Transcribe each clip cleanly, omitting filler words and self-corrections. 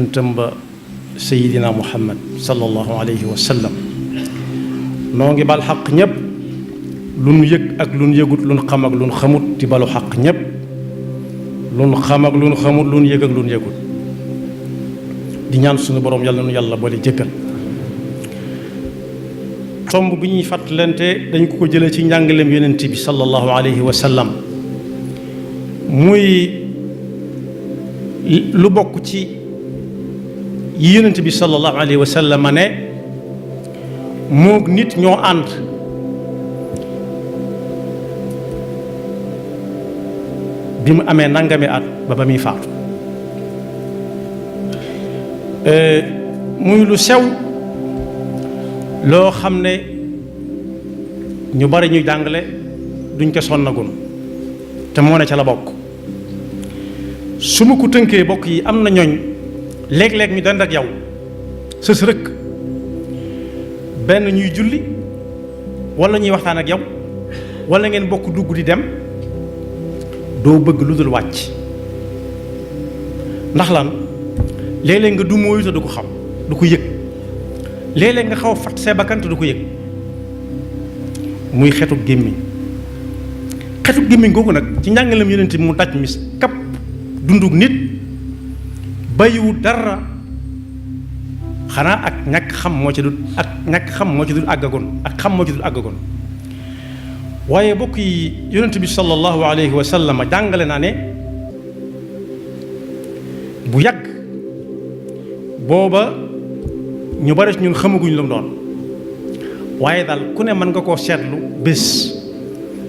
tamba sayidina muhammad sallallahu alayhi wa sallam noo ngi bal xaq ñépp lu nu yëg ak lu nu yëgut lu nu xam ak lu nu xamut di balu xaq ñépp lu nu xam ak lu nu xamut lu nu yëg ak lu nu yëgut di ñaan suñu borom yàlla nu yàlla boole jëkkal tomb bi ñuy fàttalante dañ ko jëlee ci njàngaleem yonent bi sallallahu alayhi wa sallam muy lu bokk ci yi yonent bi sallallahu alayhi wa sallam ne moog nit ñoo ànd bi mu amee nangami at ba muy faatu muy lu sew loo xam ne ñu bari ñuy jàngale duñ ko sonnagun te moo ne ca la bokk su ma ko tënkee bokk yi am na ñooñ léeg-léeg ñu dend ak yow sës rëkk benn ñuy julli wala ñuy waxtaan ak yow wala ngeen bokk dugg di dem doo bëgg lu dul wàcc ndax lan léeg-léeg nga du mooyu te du ko xam du ko yëg léeg-léeg nga xaw a fat see bakkan te du ko yëg muy xetu gémmiñ googu nag ci njàngalem yonent bi mu daj mis kap dundug nit bàyyiwu dara xanaa ak ñàkk xam moo ci dul àggagoon ak xam moo ci dul àggagoon waaye bokk yi yonent bi sallallahu alayhi wa sallam jàngale naa ne bu yàgg booba ñu bari ñun xamaguñ lu mu doon waaye daal ku ne mën nga koo seetlu bés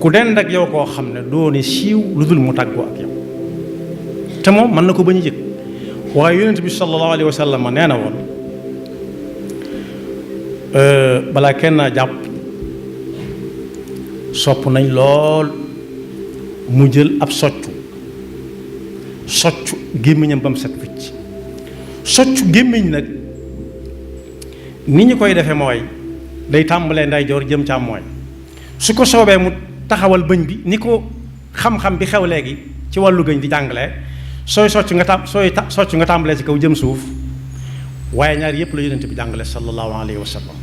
ku dend ak yow koo xam ne doone siiw lu dul mu tàggoo ak yow te moom mën na ko bañ a yëg waaye yonent bi sallallahu alayhi wa sallam nee na woon balaa kenn jàpp sopp nañ lool mu jël ab soccu gémmiñam ba mu set wicc soccu gémmiñ nag ni ñu koy defee mooy day tàmbalee ndeyjoor jëm càmmooñ su ko soobee mu taxawal bëñ bi ni ko xam-xam bi xew léegi ci wàllu gëñ di jàngalee sooy socc nga tàmbalee ci kaw jëm suuf waaye ñaar yëpp la yonent bi jàngale sallallahu alayhi wa sallam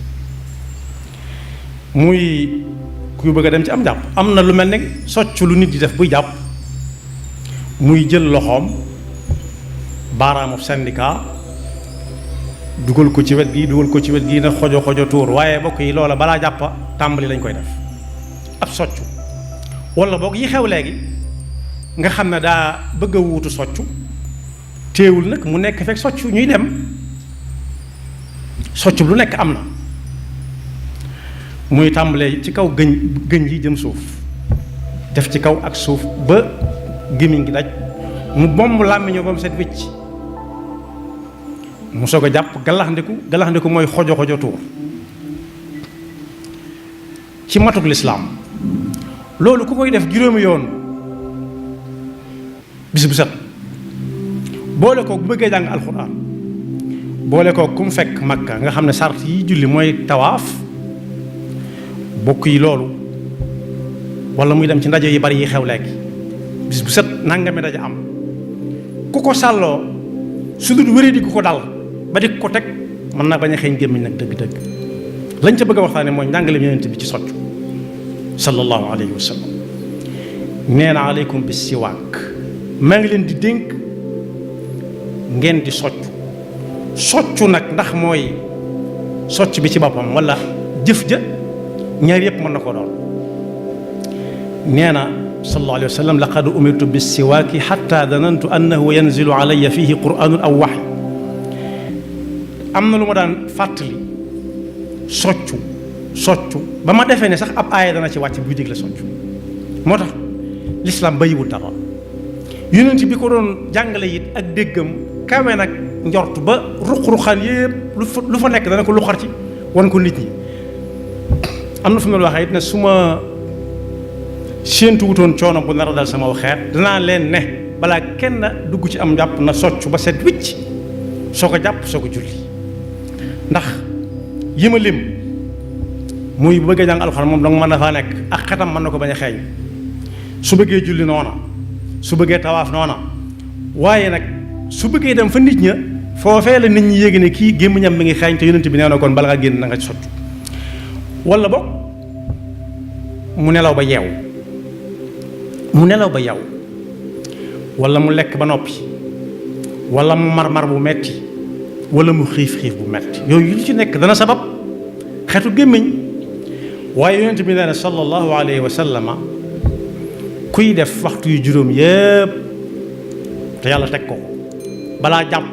muy ku bëgg a dem ci am jàpp am na lu mel ne socc lu nit di def buy jàpp muy jël loxoom baaraamu syndicat dugal ko ci wet gi na xojo tuur waaye bokk yi loola balaa jàppa tàmbali lañ koy def ab soccu wala boog yi xew léegi nga xam ne daa bëgg a wuutu soccu téewul nag mu nekk fekk soccu ñuy dem soccu lu nekk am na muy tàmbalee ci kaw gëñ yi jëm suuf def ci kaw ak suuf ba gémmiñ gi daj mu bomb làmmiñoo ba mu set wicc mu soog a jàpp galaxndiku mooy xojo tuur ci matuk lislaam loolu ku koy def juróomi yoon bis bu set boole koog bu bëggee jàng alxuraan boole koog ku mu fekk makka nga xam ne sart yi julli mooy tawaaf bokk yi loolu wala muy dem ci ndaje yi bari yi xew léegi bis bu set nangami daje am ku ko sàlloo su dul wéree di ku ko dal ba di ko teg mën naa bañ a xeeñ gémmiñ nag dëgg-dëgg lañ ca bëgg a waxtaane mooy njàngaleem yonent bi ci soccu sallallahu alayhi wa sallam nee na aleykum bis siwaak maa ngi leen di dénk ngeen di soccu nag ndax mooy socc bi ci boppam wala jëf ja ñaar yëpp mën na ko doon nee na sallallahu alayhi wa sallam laqad umirtu bis siwaaki xatta danantu annahu yanzilu alayya fihi quraanun aw waxy am na lu ma daan fàttali soccu ba ma defee ne sax ab aaya dana ci wàcc buy digle soccu moo tax lislaam bàyyiwul dara yonent bi ko doon jàngale it ak déggam kawe nag njort ba ruq-ruqaan yépp lu fa nekk dana ko luxar ci wan ko nit ñi am na fu mu la waxee it ne su ma séentu wutoon coono bu nar a dal sama xeet danaa leen ne balaa kenn dugg ci am jàpp na soccu ba set wicc soo ko jàpp soo ko julli ndax yi ma lim muy bu bëggee jàng alxuraan moom danga mën na faa nekk ak xetam mën na ko bañ a xeeñ su bëggee julli noona su bëggee tawaaf noona waaye nag su bëggee dem fa nit ña foofee la nit ñi yéegi ne kii gémmiñam mi ngi xeeñ te yonent bi nee na kon bala nga génn na nga ci soccu wala boog mu nelaw ba yeew wala mu lekk ba noppi wala mu mar bu metti wala mu xiif bu metti yooyu lu ci nekk dana sabab xetu gémmiñ waaye yonent bi nee na sallallahu alayhi wa sallama kuy def waxtu yu juróom yépp te yàlla teg ko balaa jàpp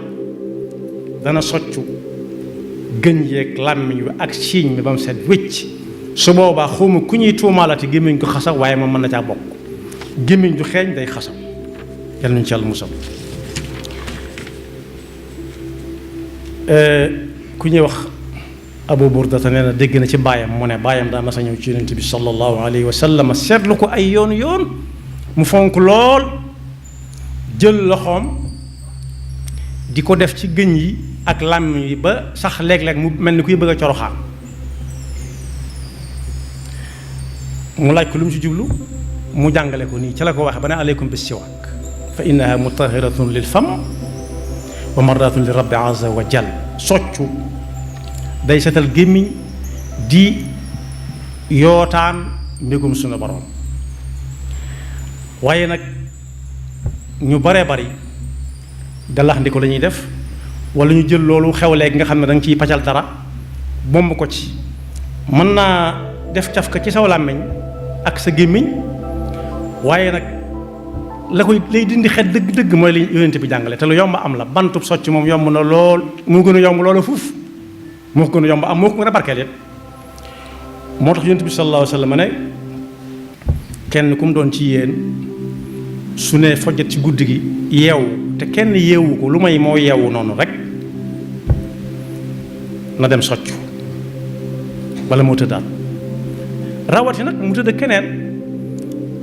dana soccu gën yeeg làmmiñ wi ak siiñ mi ba mu set wécc su boobaa xawma ku ñuy tuumaalati gémmiñ ko xasaw waaye moom mën na caa bokk gémmiñ ju xeeñ day xasaw yal nañu ci yàlla musal ku ñuy wax Abu Burdata nee na dégg na ci baayam mu ne baayam daa mas a ñëw ci yonent bi sallallahu alayhi wa sallam seetlu ko ay yoon mu fonk lool jël loxoom di ko def ci gëñ yi ak làmmiñ yi ba sax léeg-léeg mu mel ni kuy bëgg a coroxaan mu laaj ko lu mu ci jublu mu jàngale ko nii ci la ko waxe ba ne aleykum bis siwaak fa innaha mutahiratun lil fam wa mardatun li rabbi azza wa jal soccu day setal gémmiñ di yootaan mbégum sunu borom waaye nag ñu baree bari galax ndi ko la ñuy def wala ñu jël loolu xew léegi nga xam ne da nga ciy paccal dara bomb ko ci mën naa def caf ka ci saw làmmiñ ak sa gémmiñ waaye nag la koy lay dindi xet dëgg-dëgg mooy li yonent bi jàngale te lu yomb am la bantub socc moom yomb na lool moo gën a yomb loolu fuuf moo ko gën a yomb am moo ko gën a barkeel yépp moo tax yonent bi sallallahu alayhi wa sallam ne kenn ku mu doon ci yéen su ne fojjat ci guddi gi yeewu te kenn yeewu ko lu may moo yeewu noonu rek na dem soccu wala moo tëddaat rawati nag mu tëdd keneen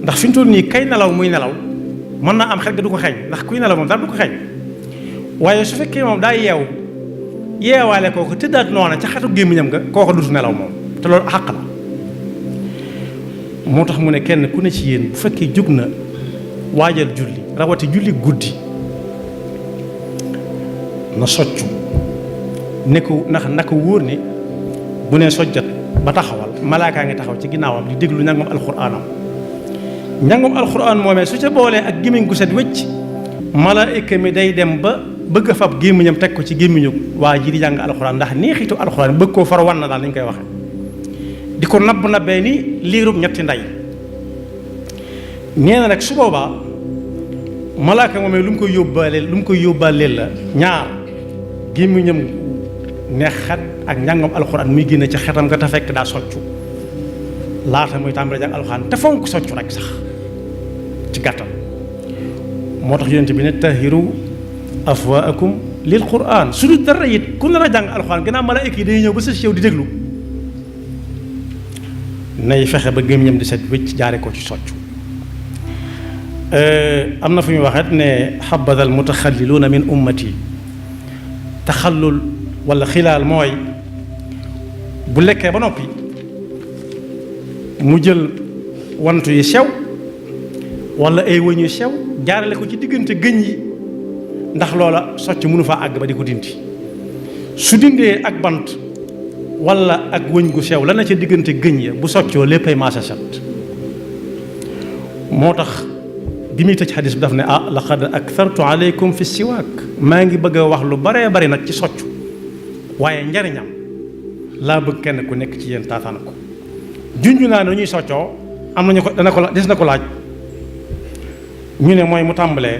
ndax fi mu toll nii kay nelaw muy nelaw mën naa am xel ga du ko xeeñ ndax kuy nelaw moom dara du ko xeeñ waaye su fekkee moom daa yeewaale kooku tëddaat noona ca xetu gémmiñam nga kooku dutu nelaw moom te loolu xàq la moo tax mu ne kenn ku ne ci yéen bu fekkee jóg na waajal julli rawati julli guddi na soccu ne ko na ko wóor ne bu nee sojjat ba taxawal malaakaa ngi taxaw ci ginnaawam di déglu njàngum alxuraanam njàngum alxuraan moomee su ca boolee ak gémmiñ gu set wécc malaayika mi day dem ba bëgg a fab gémmiñam teg ko ci gémmiñu waa ji di jàng alxuraan ndax neexitu alxuraan bëgg koo far wan na daal ni ñu koy waxe di ko nabbee ni liirub ñetti ndey nee na nag su boobaa malaaka moomee lu mu koy yóbbaaleel la ñaar gémmiñam neex xet ak njàngam alxuraan muy génne ci xetam nga te fekk daa soccu laata muy tàmbali jàng alxuraan te fonk soccu rek sax ci gàttal moo tax yonent bi ne tahiru afwaakum lil quraan su dul dara it ku nar a jàng alxuraan gannaaw malaayika yi dañuy ñëw ba sa yow di déglu nay fexe ba gémmiñam di set wécc jaare ko ci soccu am na fu ñu waxet ne xabada al mutaxalliluuna min ummati taxallul wala xilaal mooy bu lekkee ba noppi mu jël wantu yi sew wala ay wëñ yu sew jaarale ko ci diggante gëñ yi ndax loola socc mënu faa àgg ba di ko dindi su dindee ak bant wala ak wëñ gu sew la na ca diggante gëñ ya bu soccoo léppay maasa set moo tax bi muy tëj xadis bi daf ne laqad akthartu aleykum fi siwaak maa ngi bëgg a wax lu baree bari nag ci soccu waaye njariñam laa bëgg kenn ku nekk ci yéen taataan ko junju naa ne ñuy soccoo am nañu ko des na ko laaj ñu ne mooy mu tàmbalee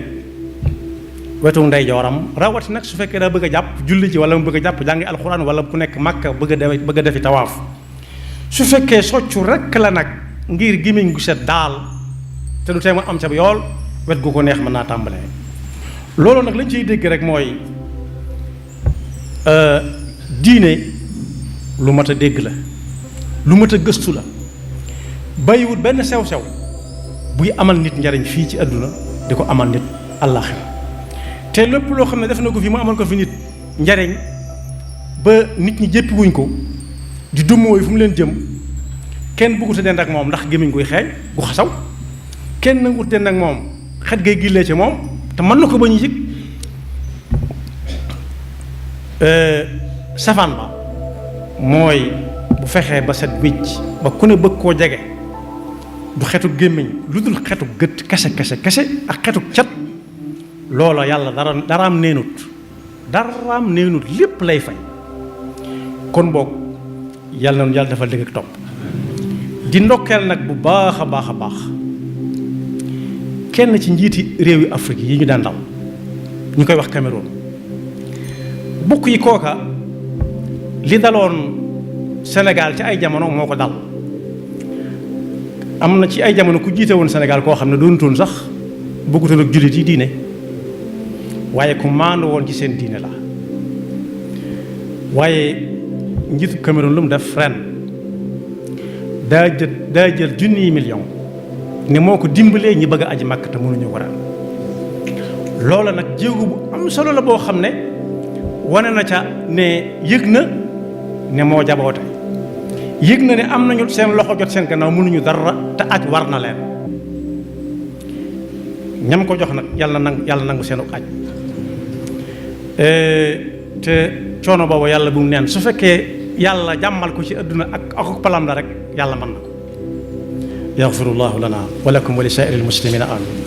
wetu ndeyjooram rawati nag su fekkee daa bëgg a jàpp julli ci wala mu bëgg a jàpp jàngi alxuraan wala ku nekk Makka bëgg a defi tawaaf su fekkee soccu rekk la nag ngir gémmiñ gu set daal te du tee mu am ca yool wet gu ko neex mën naa tàmbalee loolu nag lañ ciy dégg rek mooy diine lu mat a dégg la lu mat a gëstu la bàyyiwut benn sew-sew buy amal nit njariñ fii ci àdduna di ko amal nit àllaaxira te lépp loo xam ne def na ko fi mu amal ko fi nit njariñ ba nit ñi jéppi wuñ ko di dummóoy fu mu leen jëm kenn bëggut a dend ak moom ndax gémmiñ guy xeeñ gu xasaw kenn nangut dend ak moom xet gay gillee ci moom te mën na ko ba ñu yëg safaan ba mooy bu fexee ba set wicc ba ku ne bëgg koo jege du xetu gémmiñ lu dul xetu gët kese ak xetu cat loola yàlla daraam neenut lépp lay fay. kon boog yàlla noonu yàlla dafa dégg ak topp di ndokkeel nag bu baax a baax kenn ci njiiti réew yi Afrique yi ñu daan daw ñu koy wax Cameroun bukk yi kooka li daloon Sénégal ci ay jamono moo ko dal. am na ci ay jamono ku jiite woon Sénégal koo xam ne doonutoon sax bëggutoon ak jullit yi diine waaye ku maandu woon ci seen diine la waaye njiitu Cameroun lu mu def ren daa jël junniy million ne moo ko dimbalee ñi bëgg a aji Makka te mënuñu ko ren. loola nag jéego bu am solo la boo xam ne wane na ca ne yëg na ne moo jaboote yëg na ne am nañu seen loxo jot seen gannaaw mënuñu dara te aj war na leen ñam ko jox nag yàlla nangu seenu aj te coono boobu yàlla bu mu neen su fekkee yàlla jàmmal ko ci àdduna ak palam la rek yàlla mën na ko yaxfirullahu lana wa lakum wa li saa'iril muslimina amin